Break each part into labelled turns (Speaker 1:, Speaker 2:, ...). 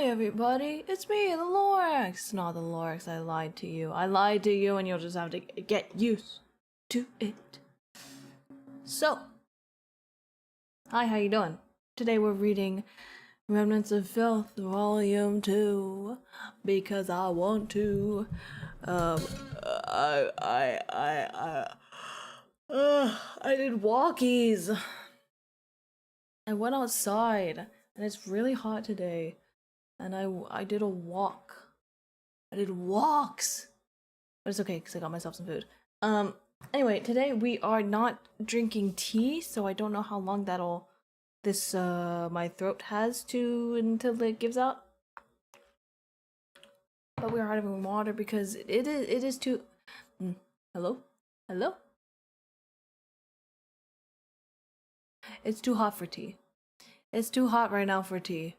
Speaker 1: everybody, it's me, the Lorax. Not the Lorax, I lied to you. I lied to you and you'll just have to get used to it. So, hi, how you doing? Today we're reading Remnants of Filth, Volume 2, because I want to. I did walkies. I went outside, and it's really hot today, and I did a walk. I did walks, but it's okay because I got myself some food. Anyway, today we are not drinking tea, so I don't know how long my throat has to until it gives out. But we are having water because it is too. Hello. It's too hot for tea. It's too hot right now for tea,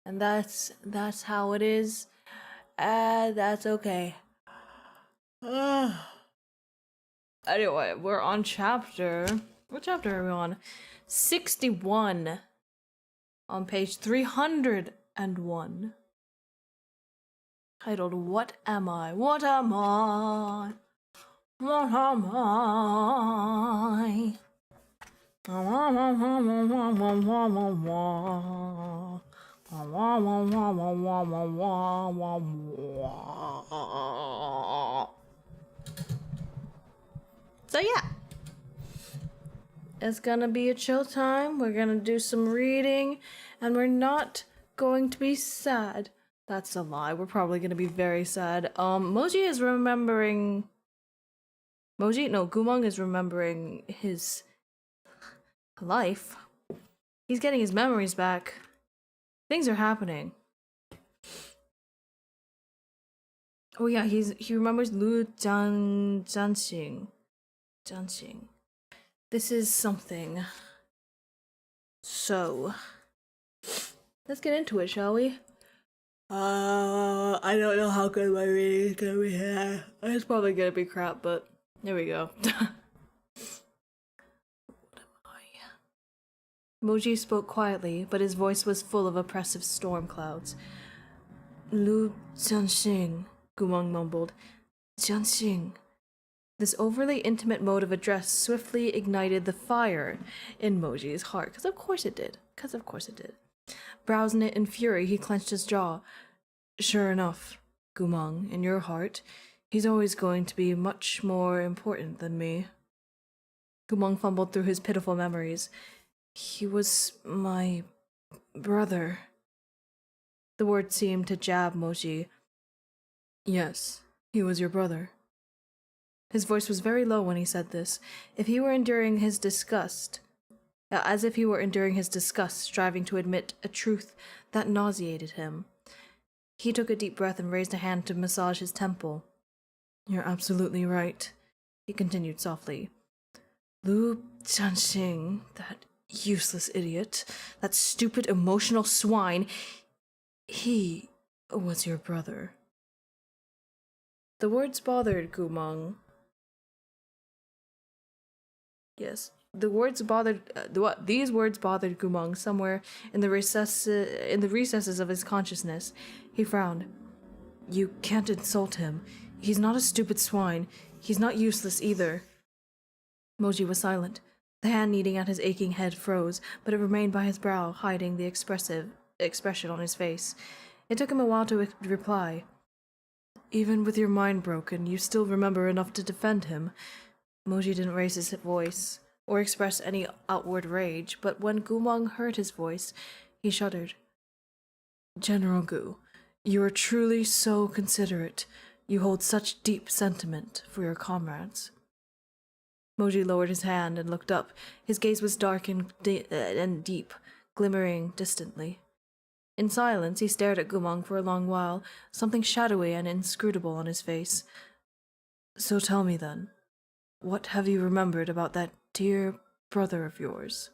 Speaker 1: and that's how it is. That's okay. Anyway, we're on chapter. What chapter are we on? 61. On page 301. Titled, What Am I? What am I? What am I? So yeah, it's gonna be a chill time. We're gonna do some reading, and we're not going to be sad. That's a lie. We're probably gonna be very sad. Moji is remembering. Gumong is remembering his life. He's getting his memories back. Things are happening. Oh yeah, he remembers Lu Jianxing. This is something. So, let's get into it, shall we? I don't know how good my reading is gonna be. It's probably gonna be crap, but there we go. What am I? Moji spoke quietly, but his voice was full of oppressive storm clouds. Lu Jianxing, Gumong mumbled. Jianxing. This overly intimate mode of address swiftly ignited the fire in Moji's heart, because of course it did. Brows knit in fury, he clenched his jaw. Sure enough, Gumong, in your heart, he's always going to be much more important than me. Gumong fumbled through his pitiful memories. He was my brother. The word seemed to jab Moji. Yes, he was your brother. His voice was very low when he said this, as if he were enduring his disgust, striving to admit a truth that nauseated him. He took a deep breath and raised a hand to massage his temple. You're absolutely right, he continued softly. Lu Jianxing, that useless idiot, that stupid emotional swine, he was your brother. The words bothered Gumong. Yes, these words bothered Gumong somewhere in the recesses of his consciousness. He frowned. You can't insult him. He's not a stupid swine. He's not useless either. Moji was silent. The hand kneading at his aching head froze, but it remained by his brow, hiding the expression on his face. It took him a while to reply. Even with your mind broken, you still remember enough to defend him. Moji didn't raise his voice, or express any outward rage, but when Gumong heard his voice, he shuddered. General Gu, you are truly so considerate. You hold such deep sentiment for your comrades. Moji lowered his hand and looked up. His gaze was dark and deep, glimmering distantly. In silence, he stared at Gumong for a long while, something shadowy and inscrutable on his face. So tell me then, what have you remembered about that dear brother of yours?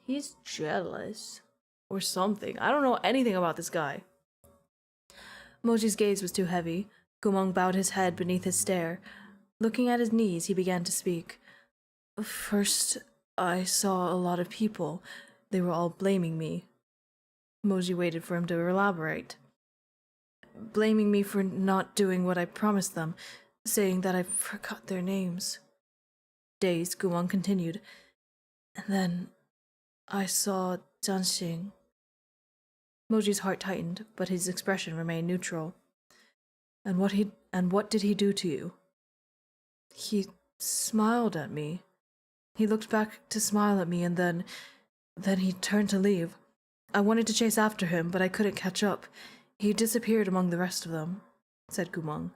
Speaker 1: He's jealous. Or something. I don't know anything about this guy. Moji's gaze was too heavy. Gumong bowed his head beneath his stare. Looking at his knees, he began to speak. First, I saw a lot of people. They were all blaming me. Moji waited for him to elaborate. Blaming me for not doing what I promised them, saying that I forgot their names. Dazed, Gumong continued. And then I saw Jianxing. Moji's heart tightened, but his expression remained neutral. And what did he do to you? He smiled at me. He looked back to smile at me, and then he turned to leave. I wanted to chase after him, but I couldn't catch up. He disappeared among the rest of them, said Gumong.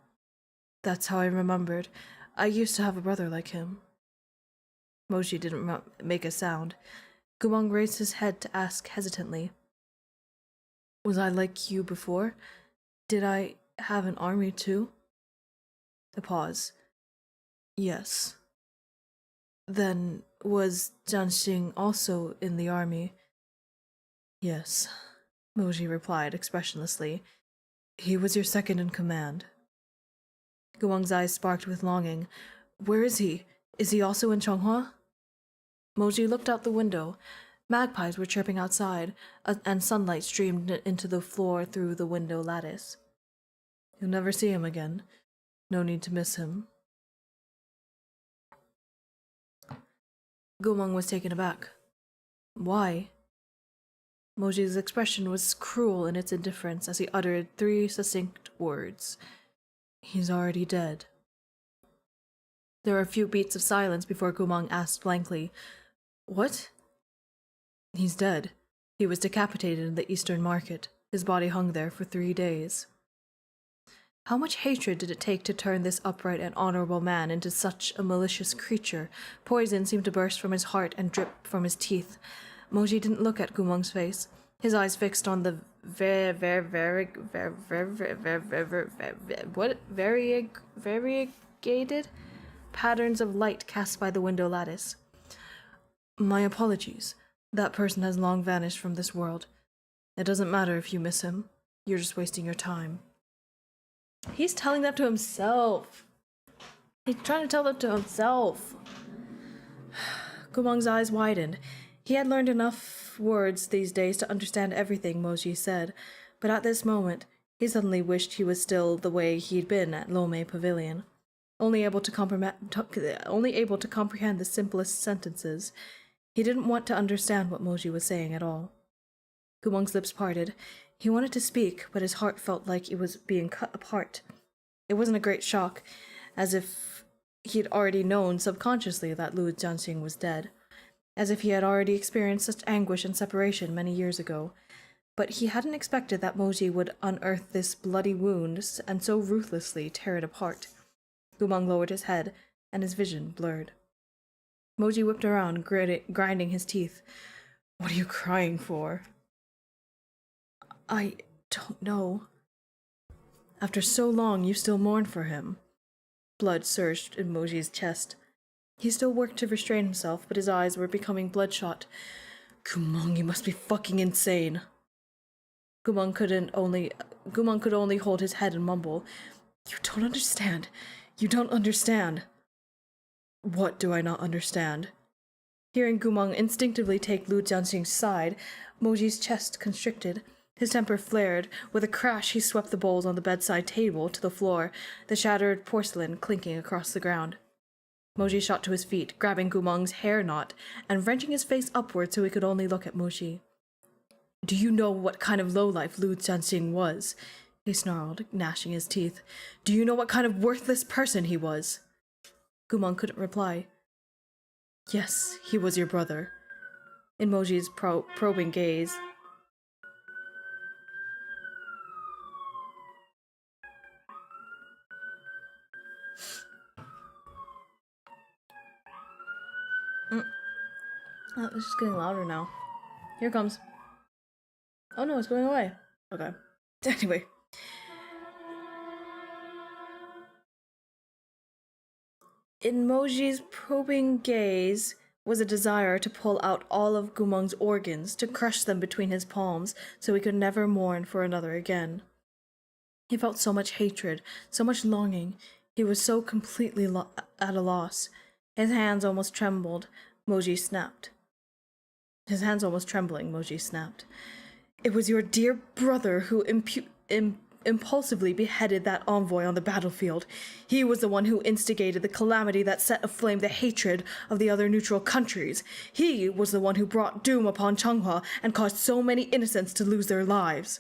Speaker 1: That's how I remembered. I used to have a brother like him. Moji didn't make a sound. Gumong raised his head to ask hesitantly. Was I like you before? Did I have an army too? A pause. Yes. Then was Jianxing also in the army? Yes, Moji replied expressionlessly. He was your second in command. Guang's eyes sparked with longing. Where is he? Is he also in Changhua? Moji looked out the window. Magpies were chirping outside, and sunlight streamed into the floor through the window lattice. You'll never see him again. No need to miss him. Gumong was taken aback. Why? Moji's expression was cruel in its indifference as he uttered 3 succinct words. He's already dead. There were a few beats of silence before Gumong asked blankly, What? He's dead. He was decapitated in the Eastern Market. His body hung there for 3 days. How much hatred did it take to turn this upright and honorable man into such a malicious creature? Poison seemed to burst from his heart and drip from his teeth. Moji didn't look at Gumong's face, his eyes fixed on the variegated patterns of light cast by the window lattice. My apologies. That person has long vanished from this world. It doesn't matter if you miss him. You're just wasting your time. He's telling that to himself. He's trying to tell that to himself. Gumong's eyes widened. He had learned enough words these days to understand everything Moji said, but at this moment, he suddenly wished he was still the way he'd been at Lome Pavilion, only able to comprehend the simplest sentences. He didn't want to understand what Moji was saying at all. Gumong's lips parted. He wanted to speak, but his heart felt like it was being cut apart. It wasn't a great shock, as if he'd already known subconsciously that Lu Jianxing was dead, as if he had already experienced such anguish and separation many years ago. But he hadn't expected that Moji would unearth this bloody wound and so ruthlessly tear it apart. Gumong lowered his head, and his vision blurred. Moji whipped around, grinding his teeth. What are you crying for? I don't know. After so long, you still mourn for him. Blood surged in Moji's chest. He still worked to restrain himself, but his eyes were becoming bloodshot. Gumong, you must be fucking insane. Gumong could only hold his head and mumble, You don't understand. You don't understand. What do I not understand? Hearing Gumong instinctively take Lu Jianxing's side, Moji's chest constricted. His temper flared. With a crash, he swept the bowls on the bedside table to the floor, the shattered porcelain clinking across the ground. Moji shot to his feet, grabbing Gumong's hair knot and wrenching his face upward so he could only look at Moji. Do you know what kind of lowlife Lu Jianxing was? He snarled, gnashing his teeth. Do you know what kind of worthless person he was? Gumong couldn't reply. Yes, he was your brother. In Moji's probing gaze, Oh, it's just getting louder now. Here it comes. Oh no, it's going away. Okay. Anyway. In Moji's probing gaze was a desire to pull out all of Gumong's organs, to crush them between his palms, so he could never mourn for another again. He felt so much hatred, so much longing. He was so completely at a loss. His hands almost trembled. Moji snapped. His hands almost trembling, Moji snapped. It was your dear brother who impulsively beheaded that envoy on the battlefield. He was the one who instigated the calamity that set aflame the hatred of the other neutral countries. He was the one who brought doom upon Changhua and caused so many innocents to lose their lives.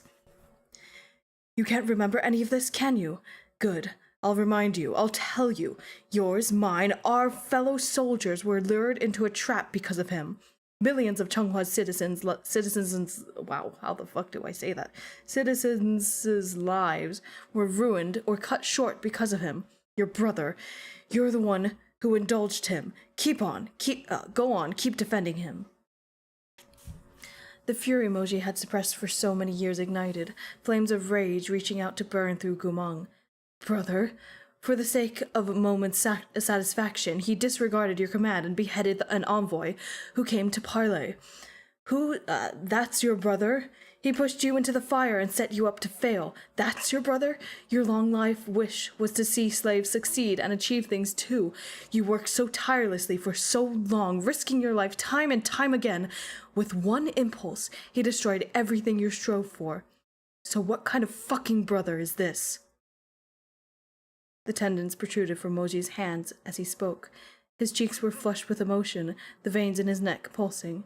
Speaker 1: You can't remember any of this, can you? Good. I'll remind you. I'll tell you. Yours, mine, our fellow soldiers were lured into a trap because of him. Millions of Chenghua's wow, how the fuck do I say that? Citizens' lives were ruined or cut short because of him. Your brother. You're the one who indulged him. Go on, keep defending him. The fury Moji had suppressed for so many years ignited, flames of rage reaching out to burn through Gumeng. Brother, for the sake of a moment's satisfaction, he disregarded your command and beheaded an envoy who came to parley. That's your brother? He pushed you into the fire and set you up to fail. That's your brother? Your long life wish was to see slaves succeed and achieve things too. You worked so tirelessly for so long, risking your life time and time again. With one impulse, he destroyed everything you strove for. So what kind of fucking brother is this? The tendons protruded from Moji's hands as he spoke. His cheeks were flushed with emotion, the veins in his neck pulsing.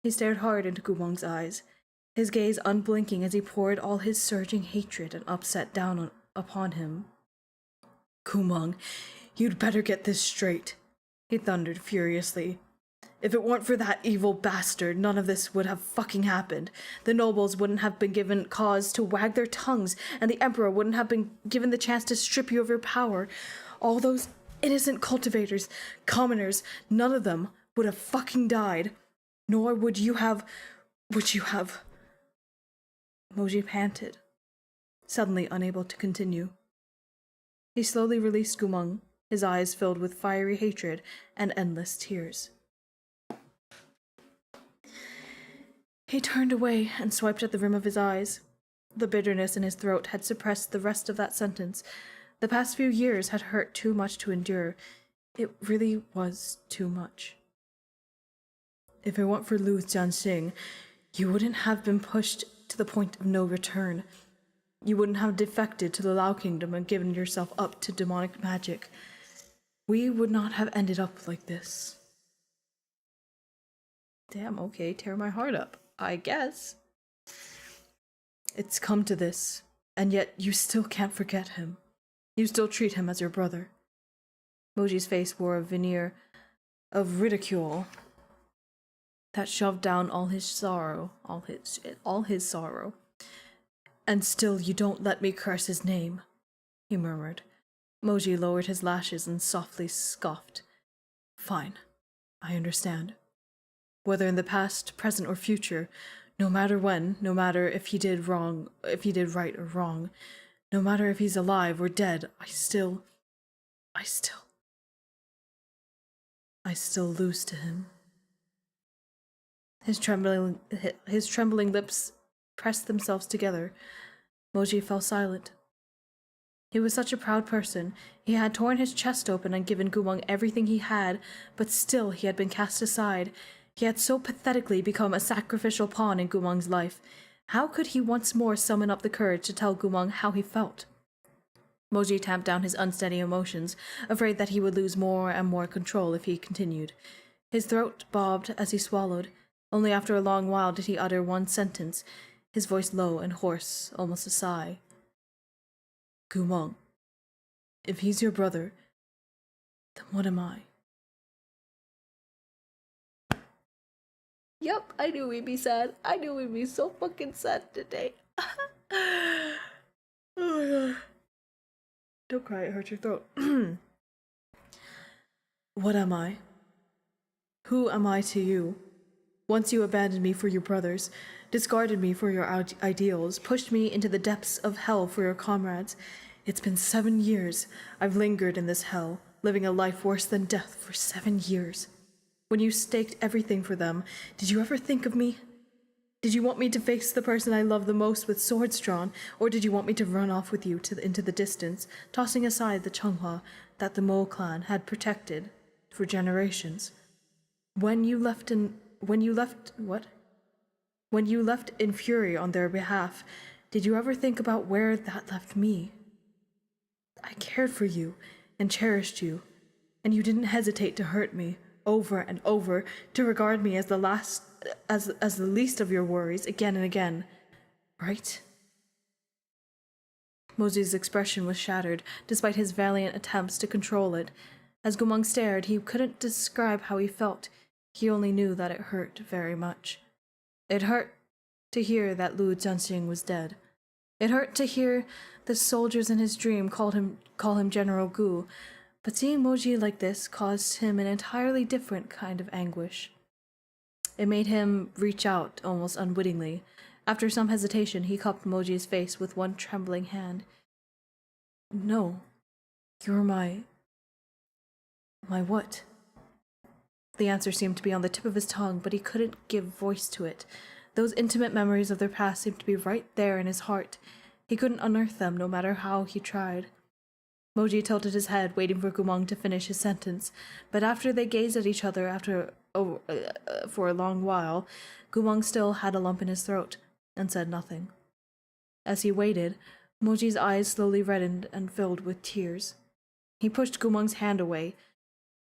Speaker 1: He stared hard into Gumeng's eyes, his gaze unblinking as he poured all his surging hatred and upset down upon him. Gumeng, you'd better get this straight, he thundered furiously. If it weren't for that evil bastard, none of this would have fucking happened. The nobles wouldn't have been given cause to wag their tongues, and the emperor wouldn't have been given the chance to strip you of your power. All those innocent cultivators, commoners, none of them would have fucking died. Nor would you have... Moji panted, suddenly unable to continue. He slowly released Gumeng, his eyes filled with fiery hatred and endless tears. He turned away and swiped at the rim of his eyes. The bitterness in his throat had suppressed the rest of that sentence. The past few years had hurt too much to endure. It really was too much. If it weren't for Lu Jianxing, you wouldn't have been pushed to the point of no return. You wouldn't have defected to the Lao Kingdom and given yourself up to demonic magic. We would not have ended up like this. Damn, okay, tear my heart up, I guess. It's come to this, and yet you still can't forget him. You still treat him as your brother. Moji's face wore a veneer of ridicule that shoved down all his sorrow. And still you don't let me curse his name, he murmured. Moji lowered his lashes and softly scoffed. Fine, I understand. Whether in the past, present, or future, no matter when, no matter if he did right or wrong, no matter if he's alive or dead, I still lose to him. His trembling lips pressed themselves together. Moji fell silent. He was such a proud person. He had torn his chest open and given Gumeng everything he had, but still he had been cast aside. He had so pathetically become a sacrificial pawn in Gumeng's life. How could he once more summon up the courage to tell Gumeng how he felt? Moji tamped down his unsteady emotions, afraid that he would lose more and more control if he continued. His throat bobbed as he swallowed. Only after a long while did he utter one sentence, his voice low and hoarse, almost a sigh. Gumeng, if he's your brother, then what am I? Yep, I knew we'd be sad. I knew we'd be so fucking sad today. Oh my god. Don't cry, it hurts your throat. What am I? Who am I to you? Once you abandoned me for your brothers, discarded me for your ideals, pushed me into the depths of hell for your comrades. It's been 7 years I've lingered in this hell, living a life worse than death for 7 years. When you staked everything for them, did you ever think of me? Did you want me to face the person I love the most with swords drawn, or did you want me to run off with you into the distance, tossing aside the Changhua that the Mo clan had protected for generations? When you left When you left in fury on their behalf, did you ever think about where that left me? I cared for you and cherished you, and you didn't hesitate to hurt me over and over, to regard me as the least of your worries again and again, right? Mosey's expression was shattered, despite his valiant attempts to control it. As Gumang stared, he couldn't describe how he felt. He only knew that it hurt very much. It hurt to hear that Lu Zhenxing was dead. It hurt to hear the soldiers in his dream call him General Gu, but seeing Moji like this caused him an entirely different kind of anguish. It made him reach out almost unwittingly. After some hesitation, he cupped Moji's face with one trembling hand. No, you're my what? The answer seemed to be on the tip of his tongue, but he couldn't give voice to it. Those intimate memories of their past seemed to be right there in his heart. He couldn't unearth them, no matter how he tried. Moji tilted his head, waiting for Gumang to finish his sentence, but after they gazed at each other for a long while, Gumang still had a lump in his throat, and said nothing. As he waited, Moji's eyes slowly reddened and filled with tears. He pushed Gumang's hand away.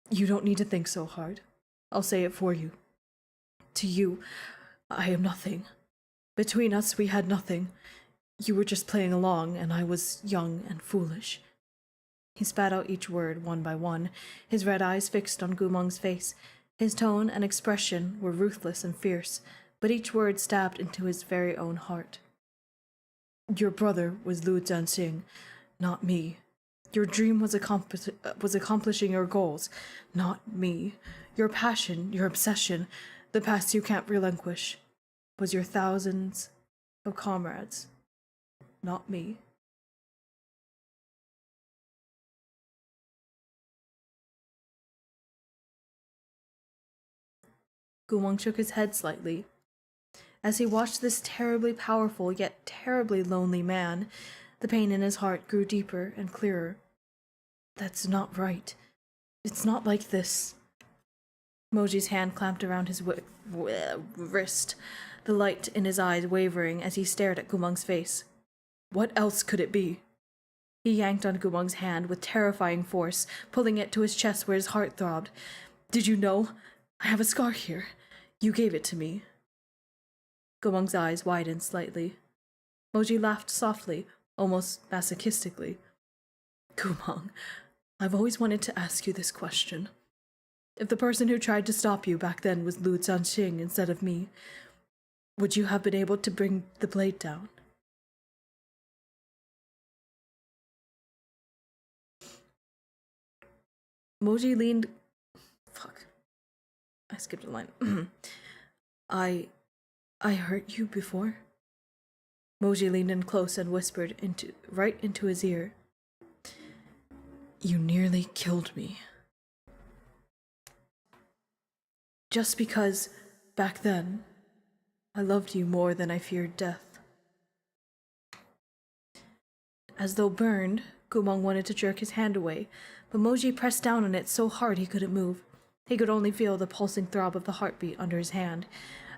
Speaker 1: You don't need to think so hard. I'll say it for you. To you, I am nothing. Between us, we had nothing. You were just playing along, and I was young and foolish. He spat out each word one by one, his red eyes fixed on Gumang's face. His tone and expression were ruthless and fierce, but each word stabbed into his very own heart. Your brother was Lu Zhenxing, not me. Your dream was accomplishing your goals, not me. Your passion, your obsession, the past you can't relinquish, was your thousands of comrades, not me. Gumang shook his head slightly. As he watched this terribly powerful yet terribly lonely man, the pain in his heart grew deeper and clearer. That's not right. It's not like this. Moji's hand clamped around his wrist, the light in his eyes wavering as he stared at Gumang's face. What else could it be? He yanked on Gumang's hand with terrifying force, pulling it to his chest where his heart throbbed. Did you know? I have a scar here. You gave it to me. Gumang's eyes widened slightly. Moji laughed softly, almost masochistically. Gumang, I've always wanted to ask you this question. If the person who tried to stop you back then was Lu Zhenxing instead of me, would you have been able to bring the blade down? Moji leaned... Fuck. I skipped a line. I hurt you before? Moji leaned in close and whispered right into his ear. You nearly killed me. Just because, back then, I loved you more than I feared death. As though burned, Gumang wanted to jerk his hand away, but Moji pressed down on it so hard he couldn't move. He could only feel the pulsing throb of the heartbeat under his hand.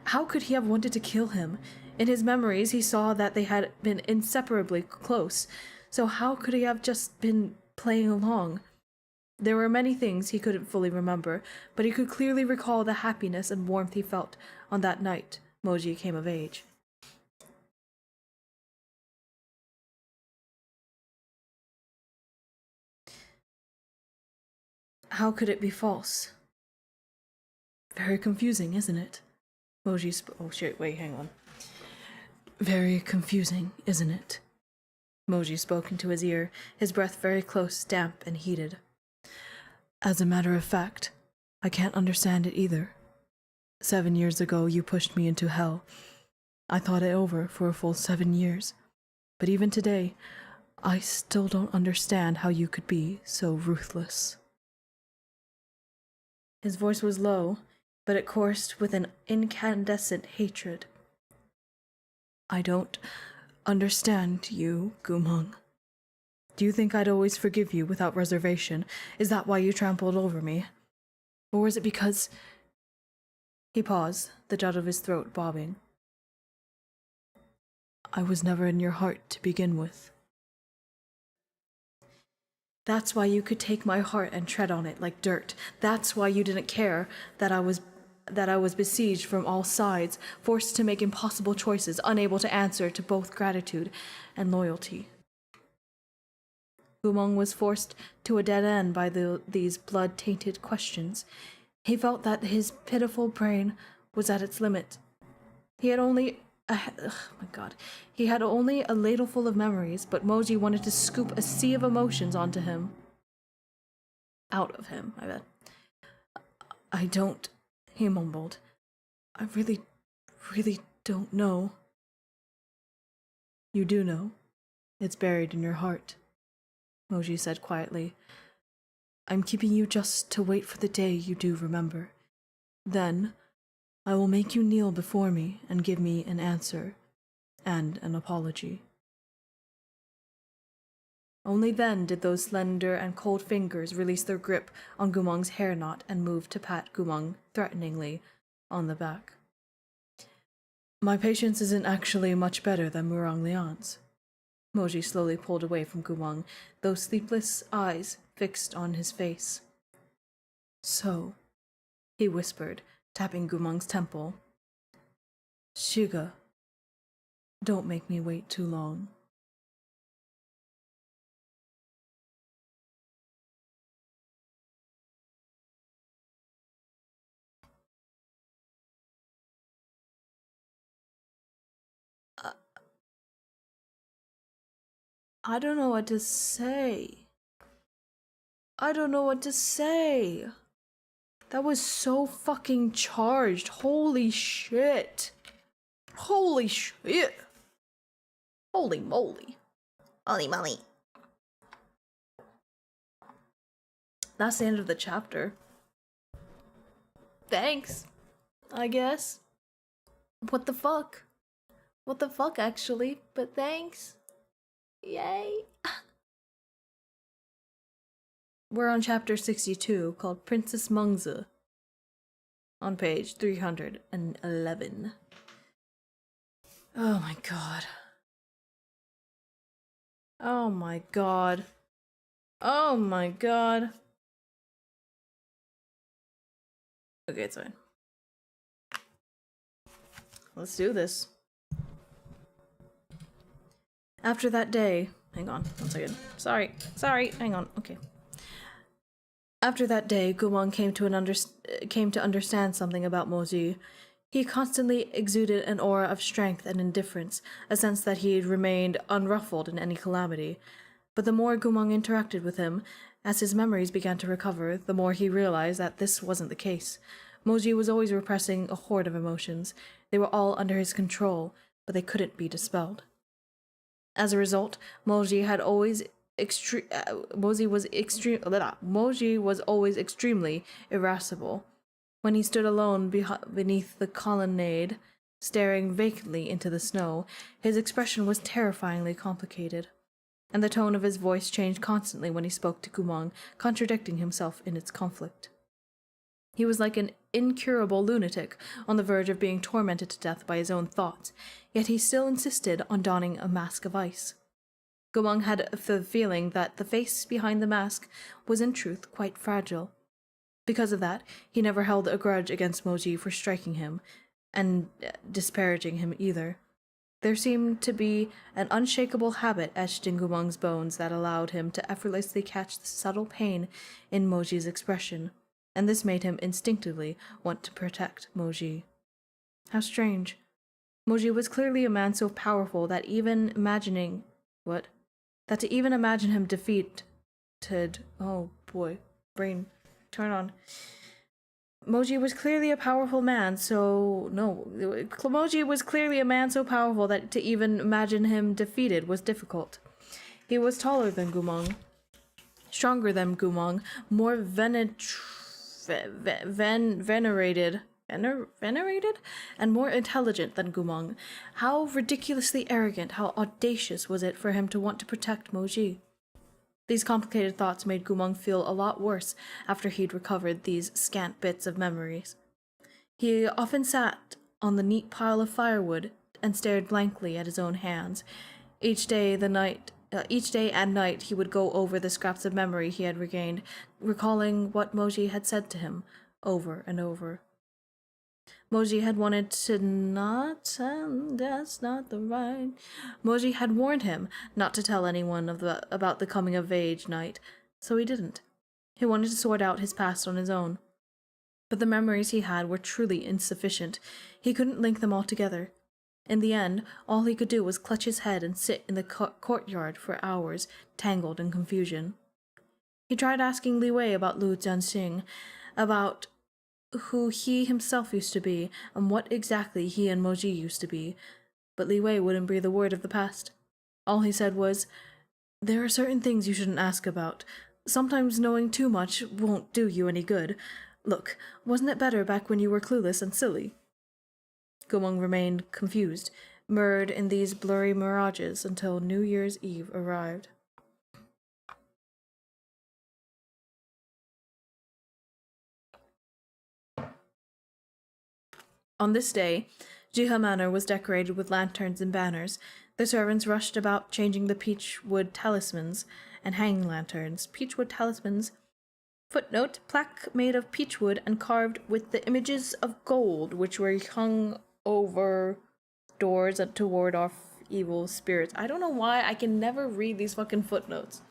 Speaker 1: How could he have wanted to kill him? In his memories, he saw that they had been inseparably close, so how could he have just been playing along? There were many things he couldn't fully remember, but he could clearly recall the happiness and warmth he felt on that night Moji came of age. How could it be false? Very confusing, isn't it? Moji oh shit, wait, hang on. Very confusing, isn't it? Moji spoke into his ear, his breath very close, damp, and heated. As a matter of fact, I can't understand it either. 7 years ago, you pushed me into hell. I thought it over for a full 7 years. But even today, I still don't understand how you could be so ruthless. His voice was low, but it coursed with an incandescent hatred. I don't understand you, Gumang. Do you think I'd always forgive you without reservation? Is that why you trampled over me? Or was it because... He paused, the jut of his throat bobbing. I was never in your heart to begin with. That's why you could take my heart and tread on it like dirt. That's why you didn't care that I was besieged from all sides, forced to make impossible choices, unable to answer to both gratitude and loyalty. Gumong was forced to a dead end by these blood-tainted questions. He felt that his pitiful brain was at its limit. He had only He had only a ladleful of memories, but Moji wanted to scoop a sea of emotions onto him. Out of him, I bet. I don't, he mumbled. I really don't know. You do know. It's buried in your heart, Moji said quietly. I'm keeping you just to wait for the day you do remember. Then, I will make you kneel before me and give me an answer and an apology. Only then did those slender and cold fingers release their grip on Gumong's hair knot and move to pat Gumong threateningly on the back. My patience isn't actually much better than Murong Lian's. Moji slowly pulled away from Gumong, those sleepless eyes fixed on his face. So, he whispered, tapping Gumong's temple. Shiga, don't make me wait too long. I don't know what to say. That was so fucking charged. Holy shit. Holy moly.
Speaker 2: Holy moly.
Speaker 1: That's the end of the chapter. Thanks, I guess. What the fuck? Actually? But thanks. Yay. We're on chapter 62, called Princess Mengzi, on page 311. Oh my god. Oh my god. Oh my god. Okay, it's fine. Let's do this. After that day, hang on, 1 second. Sorry, hang on, okay. After that day, Gumong came to understand something about Moji. He constantly exuded an aura of strength and indifference, a sense that he remained unruffled in any calamity. But the more Gumong interacted with him, as his memories began to recover, the more he realized that this wasn't the case. Moji was always repressing a horde of emotions. They were all under his control, but they couldn't be dispelled. As a result, Moji was always extremely irascible. When he stood alone beneath the colonnade, staring vacantly into the snow, his expression was terrifyingly complicated, and the tone of his voice changed constantly when he spoke to Gumong, contradicting himself in its conflict. He was like an incurable lunatic, on the verge of being tormented to death by his own thoughts, yet he still insisted on donning a mask of ice. Gumong had the feeling that the face behind the mask was in truth quite fragile. Because of that, he never held a grudge against Moji for striking him, and disparaging him either. There seemed to be an unshakable habit etched in Gumong's bones that allowed him to effortlessly catch the subtle pain in Moji's expression, and this made him instinctively want to protect Moji. How strange. Moji was clearly a man so powerful that to even imagine him defeated... Oh boy, brain, turn on. Moji was clearly a powerful man, Moji was clearly a man so powerful that to even imagine him defeated was difficult. He was taller than Gumong, stronger than Gumong, more venerated, and more intelligent than Gumong. How ridiculously arrogant, how audacious was it for him to want to protect Moji? These complicated thoughts made Gumong feel a lot worse after he'd recovered these scant bits of memories. He often sat on the neat pile of firewood and stared blankly at his own hands. Each day and night he would go over the scraps of memory he had regained, recalling what Moji had said to him over and over. Moji had wanted to not, that's not the right. Moji had warned him not to tell anyone about the coming of age night, so he didn't. He wanted to sort out his past on his own. But the memories he had were truly insufficient. He couldn't link them all together. In the end, all he could do was clutch his head and sit in the courtyard for hours, tangled in confusion. He tried asking Li Wei about Lu Jianxing, about who he himself used to be, and what exactly he and Moji used to be, but Li Wei wouldn't breathe a word of the past. All he said was, "There are certain things you shouldn't ask about. Sometimes knowing too much won't do you any good. Look, wasn't it better back when you were clueless and silly?" Gumong remained confused, mirrored in these blurry mirages until New Year's Eve arrived. On this day, Jihe Manor was decorated with lanterns and banners. The servants rushed about changing the peachwood talismans and hanging lanterns. Peachwood talismans. Footnote, plaque made of peachwood and carved with the images of gold, which were hung over doors to ward off evil spirits. I don't know why I can never read these fucking footnotes.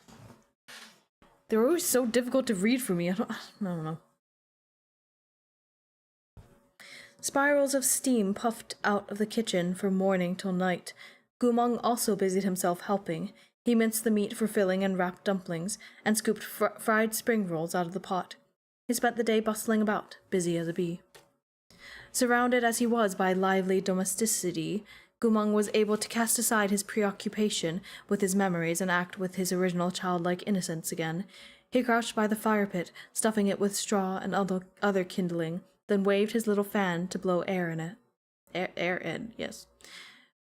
Speaker 1: They're always so difficult to read for me. I don't know. Spirals of steam puffed out of the kitchen from morning till night. Gumong also busied himself helping. He minced the meat for filling and wrapped dumplings, and scooped fried spring rolls out of the pot. He spent the day bustling about, busy as a bee. Surrounded as he was by lively domesticity, Gumong was able to cast aside his preoccupation with his memories and act with his original childlike innocence again. He crouched by the fire pit, stuffing it with straw and other kindling, then waved his little fan to blow air in it. Air in, yes.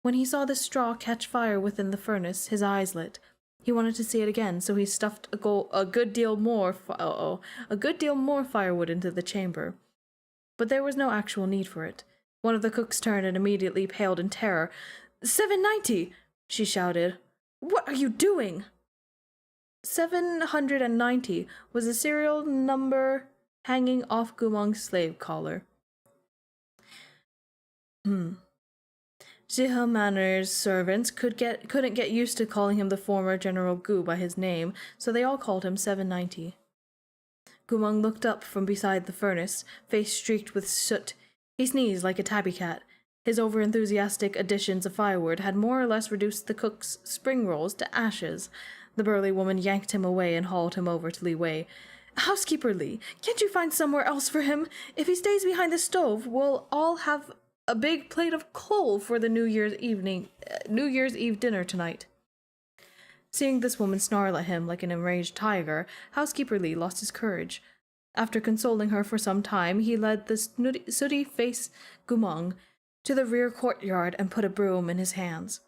Speaker 1: When he saw the straw catch fire within the furnace, his eyes lit. He wanted to see it again, so he stuffed a good deal more firewood into the chamber. But there was no actual need for it. One of the cooks turned and immediately paled in terror. 790! She shouted. What are you doing? 790 was the serial number hanging off Gumong's slave collar. Jihe Manor's servants couldn't get used to calling him the former General Gu by his name, so they all called him 790. Gumong looked up from beside the furnace, face streaked with soot. He sneezed like a tabby cat. His overenthusiastic additions of firewood had more or less reduced the cook's spring rolls to ashes. The burly woman yanked him away and hauled him over to Li Wei. Housekeeper Li, can't you find somewhere else for him? If he stays behind the stove, we'll all have a big plate of coal for the New Year's Eve dinner tonight. Seeing this woman snarl at him like an enraged tiger, Housekeeper Li lost his courage. After consoling her for some time, he led the sooty-faced Gumong to the rear courtyard and put a broom in his hands.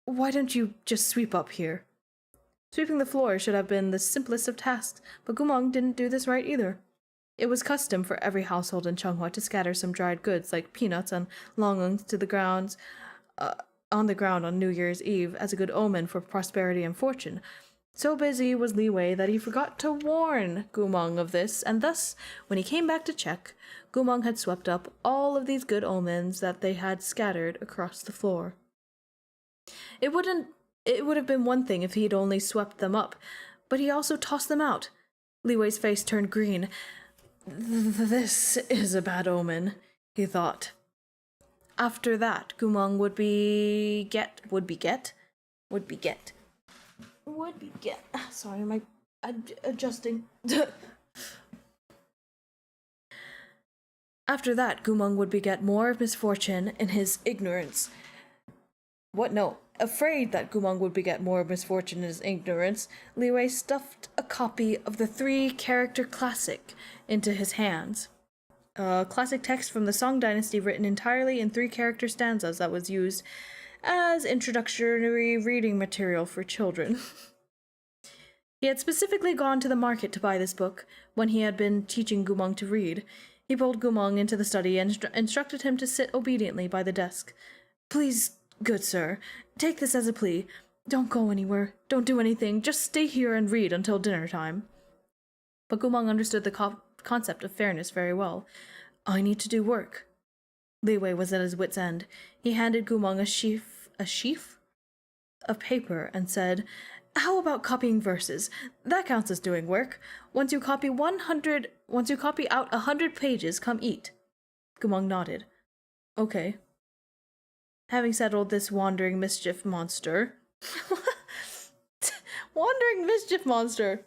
Speaker 1: Why don't you just sweep up here? Sweeping the floor should have been the simplest of tasks, but Gumong didn't do this right either. It was custom for every household in Changhua to scatter some dried goods like peanuts and longongs to the grounds, on the ground on New Year's Eve as a good omen for prosperity and fortune. So busy was Li Wei that he forgot to warn Gumong of this, and thus, when he came back to check, Gumong had swept up all of these good omens that they had scattered across the floor. It would have been one thing if he'd only swept them up, but he also tossed them out. Li Wei's face turned green. This is a bad omen, he thought. After that, Gumong would be get. Sorry, am I adjusting? After that, Gumong would beget more of misfortune in his ignorance. What? No. Afraid that Gumong would beget more misfortune in his ignorance, Li Wei stuffed a copy of the 3-character classic into his hands. A classic text from the Song Dynasty written entirely in 3-character stanzas that was used as introductory reading material for children. He had specifically gone to the market to buy this book when he had been teaching Gumong to read. He pulled Gumong into the study and instructed him to sit obediently by the desk. Please, good sir, take this as a plea. Don't go anywhere. Don't do anything. Just stay here and read until dinner time. But Gumang understood the concept of fairness very well. I need to do work. Li Wei was at his wit's end. He handed Gumang a sheaf of paper and said, "How about copying verses? That counts as doing work. Once you copy out 100 pages, come eat." Gumang nodded. Okay. Having settled this wandering mischief monster. Wandering mischief monster!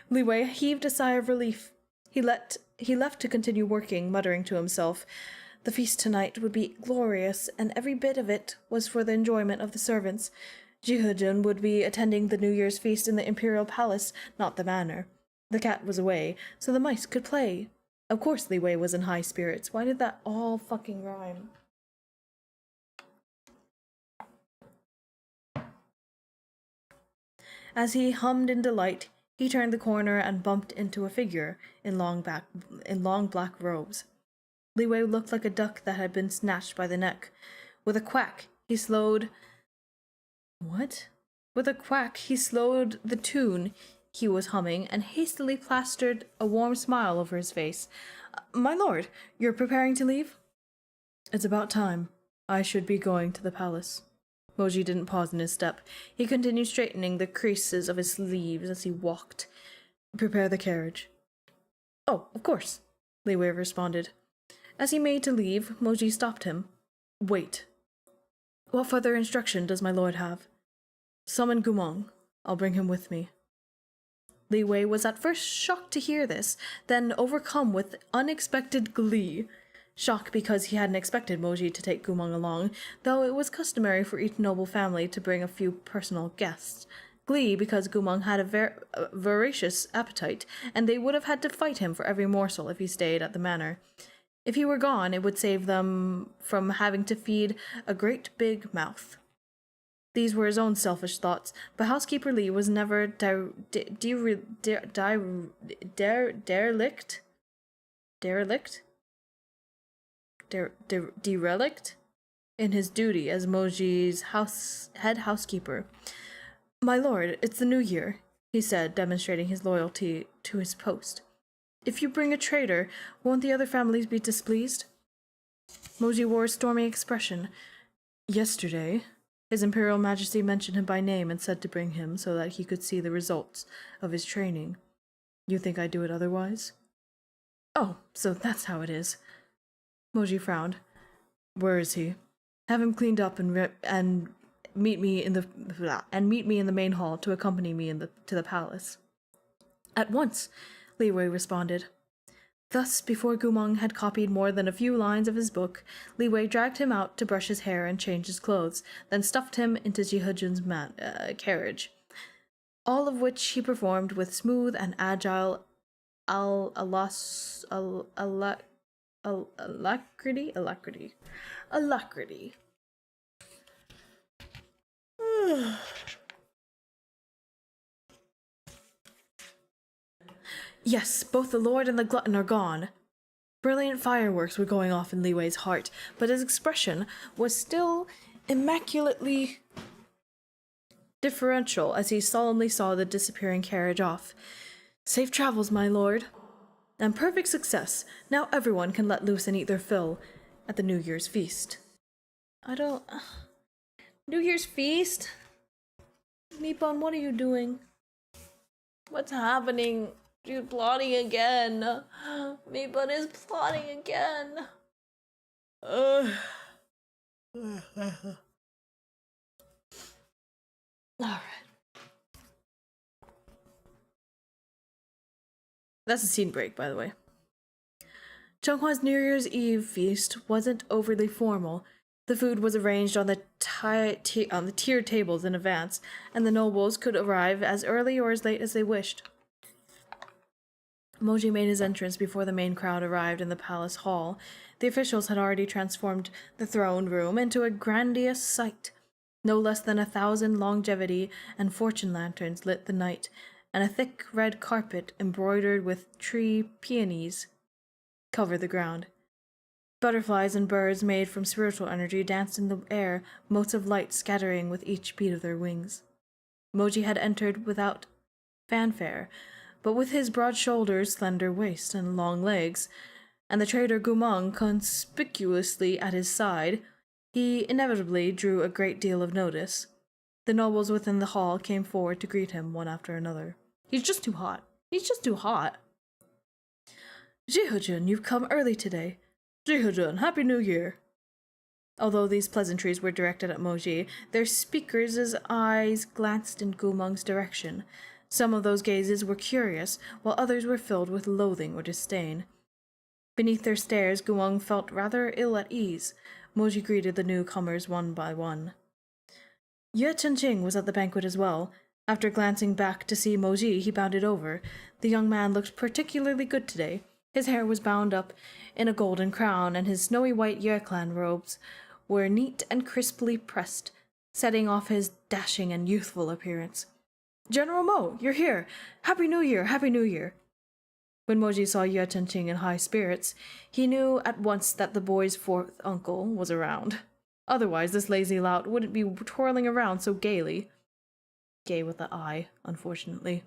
Speaker 1: Li Wei heaved a sigh of relief. He left to continue working, muttering to himself, "The feast tonight would be glorious, and every bit of it was for the enjoyment of the servants. Jihudun would be attending the New Year's feast in the Imperial Palace, not the manor. The cat was away, so the mice could play." Of course Li Wei was in high spirits. Why did that all fucking rhyme? As he hummed in delight, he turned the corner and bumped into a figure in long black robes. Li Wei looked like a duck that had been snatched by the neck. With a quack, he slowed... What? With a quack, he slowed the tune he was humming and hastily plastered a warm smile over his face. "My lord, you're preparing to leave?" "It's about time. I should be going to the palace." Moji didn't pause in his step. He continued straightening the creases of his sleeves as he walked. "Prepare the carriage." "Oh, of course," Li Wei responded. As he made to leave, Moji stopped him. "Wait. What further instruction does my lord have?" "Summon Gumang. I'll bring him with me." Li Wei was at first shocked to hear this, then overcome with unexpected glee. Shock because he hadn't expected Moji to take Gumang along, though it was customary for each noble family to bring a few personal guests. Glee because Gumang had a voracious appetite, and they would have had to fight him for every morsel if he stayed at the manor. If he were gone, it would save them from having to feed a great big mouth. These were his own selfish thoughts, but Housekeeper Lee was never derelict in his duty as Moji's head housekeeper. "My lord, it's the new year," he said, demonstrating his loyalty to his post. "If you bring a traitor, won't the other families be displeased?" Moji wore a stormy expression. "Yesterday, His Imperial Majesty mentioned him by name and said to bring him so that he could see the results of his training. You think I'd do it otherwise?" "Oh, so that's how it is." Moji frowned. "Where is he? Have him cleaned up and meet me in the main hall to accompany me to the palace." "At once," Li Wei responded. Thus, before Gumang had copied more than a few lines of his book, Li Wei dragged him out to brush his hair and change his clothes, then stuffed him into Jihudun's carriage. All of which he performed with smooth and agile alacrity. Yes, both the Lord and the glutton are gone. Brilliant fireworks were going off in Li Wei's heart, but his expression was still immaculately deferential as he solemnly saw the disappearing carriage off. "Safe travels, my lord." "And perfect success. Now everyone can let loose and eat their fill at the New Year's feast." New Year's feast? Nippon, what are you doing? What's happening? You're plotting again. Nippon is plotting again. Alright. That's a scene break, by the way. Chunghwa's New Year's Eve feast wasn't overly formal. The food was arranged on the tiered tables in advance, and the nobles could arrive as early or as late as they wished. Moji made his entrance before the main crowd arrived in the palace hall. The officials had already transformed the throne room into a grandiose sight. No less than 1,000 longevity and fortune lanterns lit the night, and a thick red carpet embroidered with tree peonies covered the ground. Butterflies and birds made from spiritual energy danced in the air, motes of light scattering with each beat of their wings. Moji had entered without fanfare, but with his broad shoulders, slender waist, and long legs, and the trader Gumang conspicuously at his side, he inevitably drew a great deal of notice. The nobles within the hall came forward to greet him one after another. He's just too hot. He's just too hot. Jihojun, you've come early today. Jihojun, Happy New Year. Although these pleasantries were directed at Moji, their speakers' eyes glanced in Gumang's direction. Some of those gazes were curious, while others were filled with loathing or disdain. Beneath their stares, Gumang felt rather ill at ease. Moji greeted the newcomers one by one. Yue Chenqing was at the banquet as well. After glancing back to see Moji, he bounded over. The young man looked particularly good today. His hair was bound up in a golden crown, and his snowy white Yue clan robes were neat and crisply pressed, setting off his dashing and youthful appearance. General Mo, you're here! Happy New Year! Happy New Year! When Moji saw Yue Chenqing in high spirits, he knew at once that the boy's fourth uncle was around. Otherwise, this lazy lout wouldn't be twirling around so gaily. Gay with the I, unfortunately.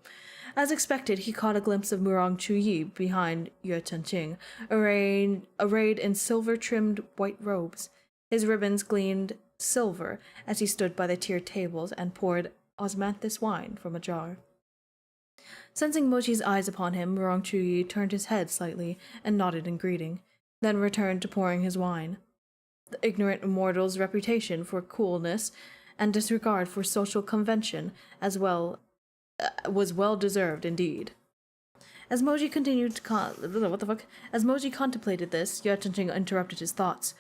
Speaker 1: As expected, he caught a glimpse of Murong Chuyi behind Yue Chenqing, arrayed in silver-trimmed white robes. His ribbons gleamed silver as he stood by the tiered tables and poured osmanthus wine from a jar. Sensing Moji's eyes upon him, Murong Chuyi turned his head slightly and nodded in greeting, then returned to pouring his wine. The ignorant immortal's reputation for coolness and disregard for social convention was well deserved indeed. As Moji contemplated this, Yue Chenqing interrupted his thoughts.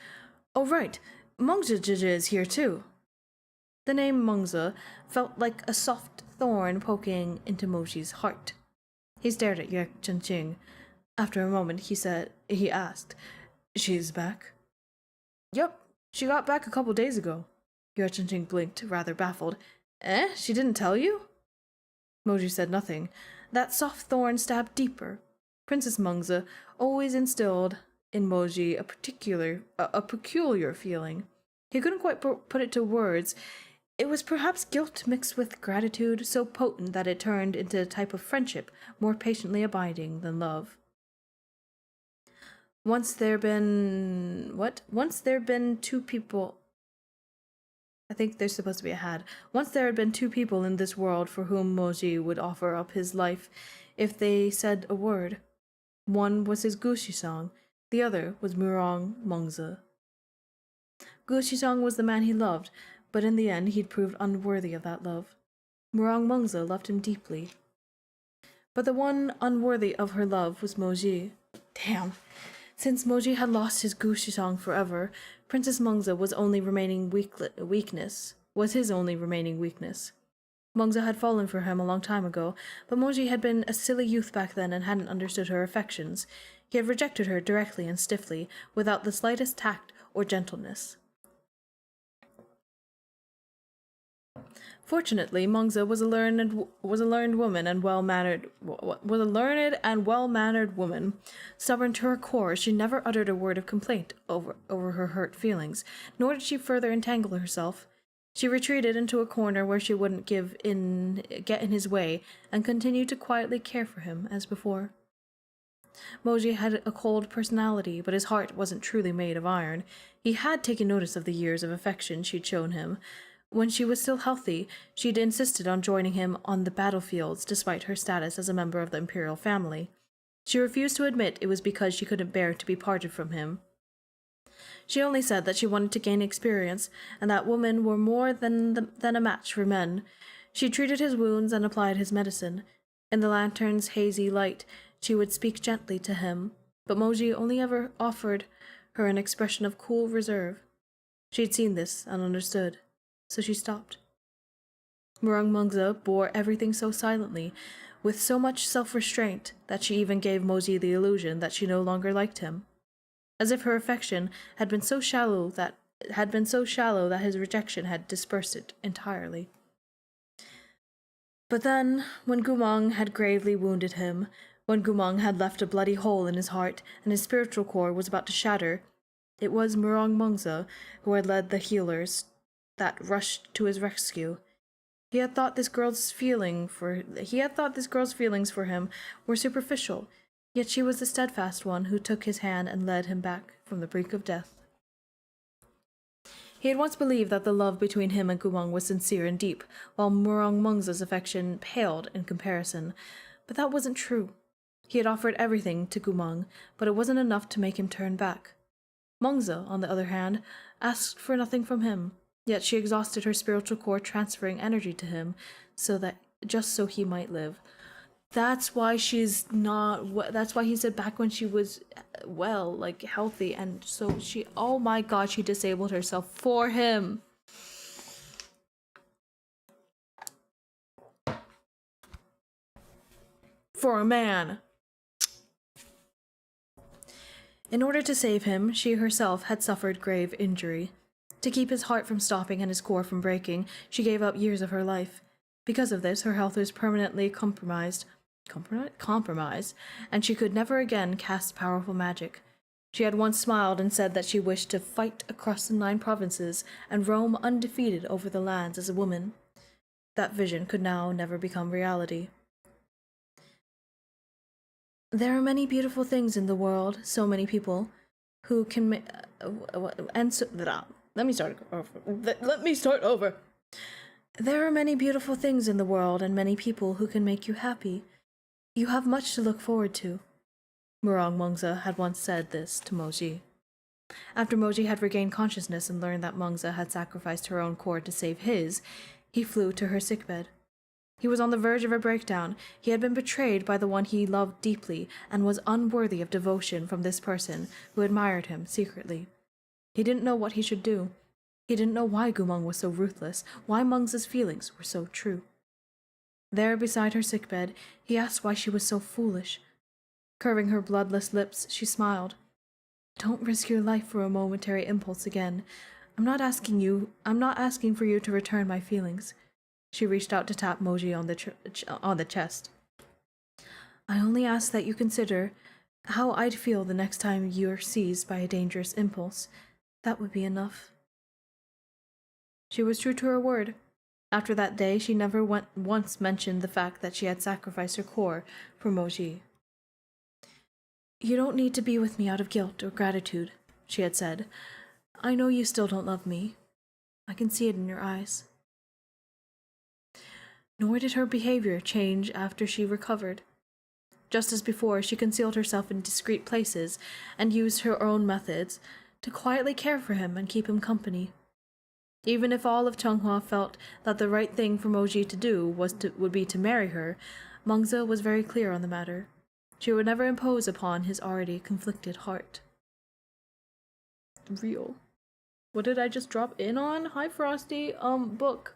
Speaker 1: Oh right, Mengzi is here too. The name Mengzi felt like a soft thorn poking into Moji's heart. He stared at Yue Chenqing. After a moment, he asked, "She's back?" "Yup, she got back a couple days ago." Yue Chenqing blinked, rather baffled. She didn't tell you? Moji said nothing. That soft thorn stabbed deeper. Princess Mengzi always instilled in Moji a peculiar feeling. He couldn't quite put it to words. It was perhaps guilt mixed with gratitude, so potent that it turned into a type of friendship more patiently abiding than love. Once there had been two people... I think there's supposed to be a had. Once there had been two people in this world for whom Moji would offer up his life if they said a word. One was his Gushisang, the other was Murong Mengzi. Gushisang was the man he loved, but in the end he'd proved unworthy of that love. Murong Mengzi loved him deeply. But the one unworthy of her love was Moji. Damn. Since Moji had lost his Gushisang forever, Princess Mengzi was his only remaining weakness. Mengzi had fallen for him a long time ago, but Moji had been a silly youth back then and hadn't understood her affections. He had rejected her directly and stiffly, without the slightest tact or gentleness. Fortunately, Mengzi was a learned woman and well-mannered woman. Stubborn to her core, she never uttered a word of complaint over her hurt feelings, nor did she further entangle herself. She retreated into a corner where she wouldn't get in his way, and continued to quietly care for him as before. Moji had a cold personality, but his heart wasn't truly made of iron. He had taken notice of the years of affection she'd shown him. When she was still healthy, she'd insisted on joining him on the battlefields despite her status as a member of the imperial family. She refused to admit it was because she couldn't bear to be parted from him. She only said that she wanted to gain experience, and that women were more than a match for men. She treated his wounds and applied his medicine. In the lantern's hazy light, she would speak gently to him, but Moji only ever offered her an expression of cool reserve. She'd seen this and understood. So she stopped. Murong Mengzi bore everything so silently, with so much self-restraint, that she even gave Moji the illusion that she no longer liked him, as if her affection had been so shallow that his rejection had dispersed it entirely. But then, when Gumang had gravely wounded him, when Gumang had left a bloody hole in his heart and his spiritual core was about to shatter, It was Murong Mungza who had led the healers that rushed to his rescue. He had thought this girl's feelings for him were superficial, yet she was the steadfast one who took his hand and led him back from the brink of death. He had once believed that the love between him and Gumang was sincere and deep, while Murong Mungza's affection paled in comparison. But that wasn't true. He had offered everything to Gumang, but it wasn't enough to make him turn back. Mungza, on the other hand, asked for nothing from him, yet she exhausted her spiritual core transferring energy to him just so he might live. That's why she's not. That's why he said back when she was well, like healthy, and so she. Oh my god, she disabled herself for him. For a man. In order to save him, she herself had suffered grave injury. To keep his heart from stopping and his core from breaking, she gave up years of her life. Because of this, her health was permanently compromised, and she could never again cast powerful magic. She had once smiled and said that she wished to fight across the 9 provinces and roam undefeated over the lands as a woman. That vision could now never become reality. There are many beautiful things in the world, so many people who can let me start over. There are many beautiful things in the world and many people who can make you happy. You have much to look forward to. Murong Mungza had once said this to Moji. After Moji had regained consciousness and learned that Mungza had sacrificed her own core to save his, he flew to her sickbed. He was on the verge of a breakdown. He had been betrayed by the one he loved deeply and was unworthy of devotion from this person who admired him secretly. He didn't know what he should do. He didn't know why Gumang was so ruthless, why Mungza's feelings were so true. There beside her sickbed, he asked why she was so foolish. Curving her bloodless lips, she smiled. Don't risk your life for a momentary impulse again. I'm not asking for you to return my feelings. She reached out to tap Moji on the chest. I only ask that you consider how I'd feel the next time you're seized by a dangerous impulse. That would be enough. She was true to her word. After that day, she never once mentioned the fact that she had sacrificed her core for Moji. You don't need to be with me out of guilt or gratitude, she had said. I know you still don't love me. I can see it in your eyes. Nor did her behavior change after she recovered. Just as before, she concealed herself in discreet places and used her own methods to quietly care for him and keep him company. Even if all of Changhua felt that the right thing for Moji to do would be to marry her, Mungza was very clear on the matter. She would never impose upon his already conflicted heart. Real. What did I just drop in on? Hi, Frosty. Book.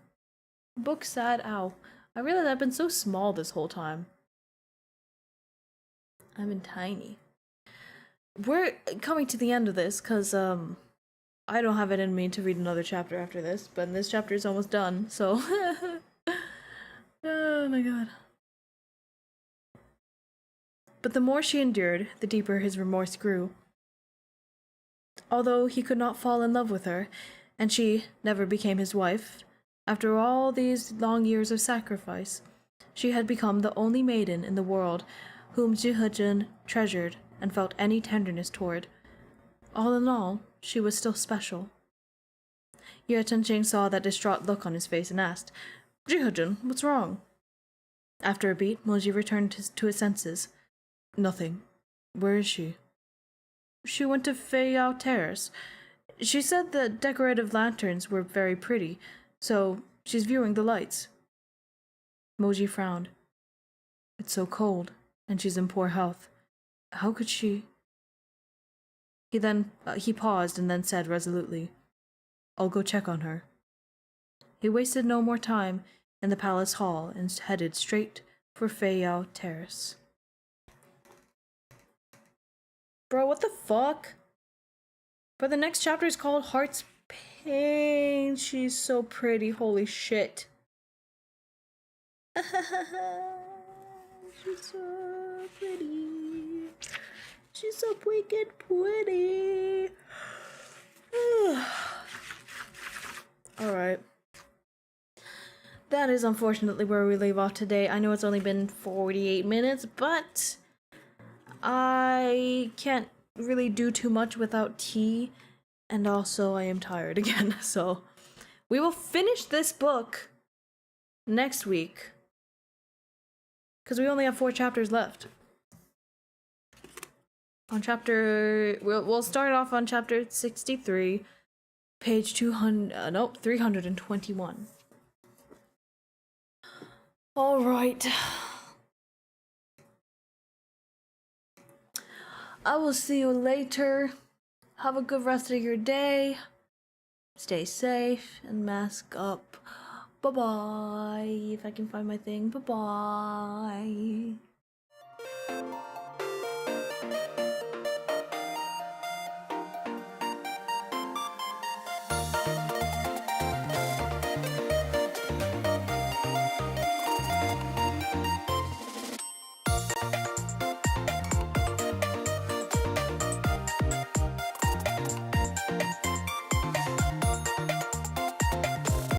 Speaker 1: Book sad. Ow. I realized I've been so small this whole time. I've been tiny. We're coming to the end of this, because, I don't have it in me to read another chapter after this, but this chapter is almost done, so... Oh my god. But the more she endured, the deeper his remorse grew. Although he could not fall in love with her, and she never became his wife, after all these long years of sacrifice, she had become the only maiden in the world whom Jihajin treasured and felt any tenderness toward. All in all, she was still special. Yue Chenqing saw that distraught look on his face and asked, Jihajin, what's wrong? After a beat, Moji returned to his senses. Nothing. Where is she? She went to Feiyao Terrace. She said the decorative lanterns were very pretty, so she's viewing the lights. Moji frowned. It's so cold, and she's in poor health. How could she... He paused and then said resolutely, I'll go check on her. He wasted no more time in the palace hall and headed straight for Feiyao Terrace. Bro, what the fuck? But the next chapter is called Heart's Pain. She's so pretty, holy shit. She's so pretty. She's so freaking pretty. that is unfortunately where we leave off today. I know it's only been 48 minutes, but I can't really do too much without tea, and also I am tired again, so we will finish this book next week, because we only have 4 chapters left. We'll start off on chapter 63, page 321. All right. I will see you later. Have a good rest of your day. Stay safe and mask up. Bye-bye. If I can find my thing. Bye-bye.